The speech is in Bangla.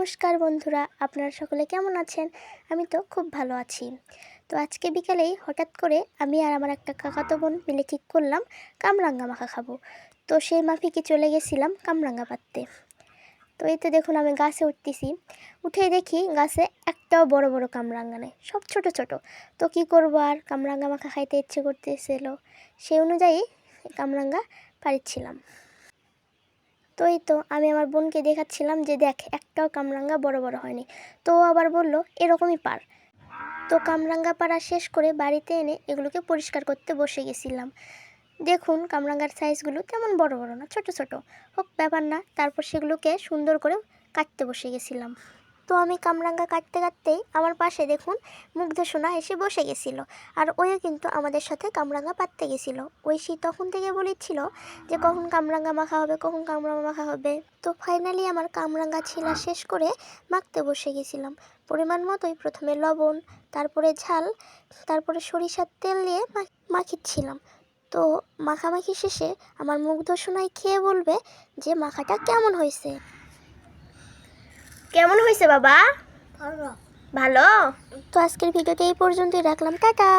নমস্কার বন্ধুরা, আপনারা সকলে কেমন আছেন? আমি তো খুব ভালো আছি। তো আজকে বিকালেই হঠাৎ করে আমি আর আমার একটা কাকাতো বোন মিলে ঠিক করলাম কামরাঙ্গা মাখা খাবো। তো সেই মাফিকে চলে গেছিলাম কামরাঙ্গা পাততে। তো এই তো দেখুন আমি গাছে উঠতেছি, উঠেই দেখি গাছে একটাও বড় বড় কামরাঙ্গা নেই, সব ছোট ছোট। তো কি করবো, আর কামরাঙ্গা মাখা খাইতে ইচ্ছে করতেছিল, সেই অনুযায়ী কামরাঙ্গা পাড়িচ্ছিলাম। তো এই তো আমি আমার বোনকে দেখাচ্ছিলাম যে দেখ একটাও কামরাঙ্গা বড় বড় হয়নি। তো ও আবার বলল এরকমই পার। তো কামরাঙ্গা পাড়া শেষ করে বাড়িতে এনে এগুলোকে পরিষ্কার করতে বসে গেছিলাম। দেখুন কামরাঙ্গার সাইজগুলো তেমন বড় বড় না, ছোট ছোট, হোক ব্যাপার না। তারপর সেগুলোকে সুন্দর করে কাটতে বসে গেছিলাম। তো আমি কামরাঙ্গা কাটতে কাটতেই আমার পাশে দেখুন মুগ্ধসোনা এসে বসে গেছিল, আর ওইও কিন্তু আমাদের সাথে কামরাঙ্গা পাততে গেছিল। ঐশী তখন থেকে বলেছিল যে কখন কামরাঙ্গা মাখা হবে, কখন কামরাঙ্গা মাখা হবে। তো ফাইনালি আমার কামরাঙ্গা ছিলা শেষ করে মাখতে বসে গেছিলাম। পরিমাণ মতোই প্রথমে লবণ, তারপরে ঝাল, তারপরে সরিষার তেল দিয়ে মাখিচ্ছিলাম। তো মাখামাখি শেষে আমার মুগ্ধসোনাই খেয়ে বলবে যে মাখাটা কেমন হয়েছে। কেমন হয়েছে বাবা? ভালো। তো আজকের ভিডিওটা এই পর্যন্তই রাখলাম, টাটা।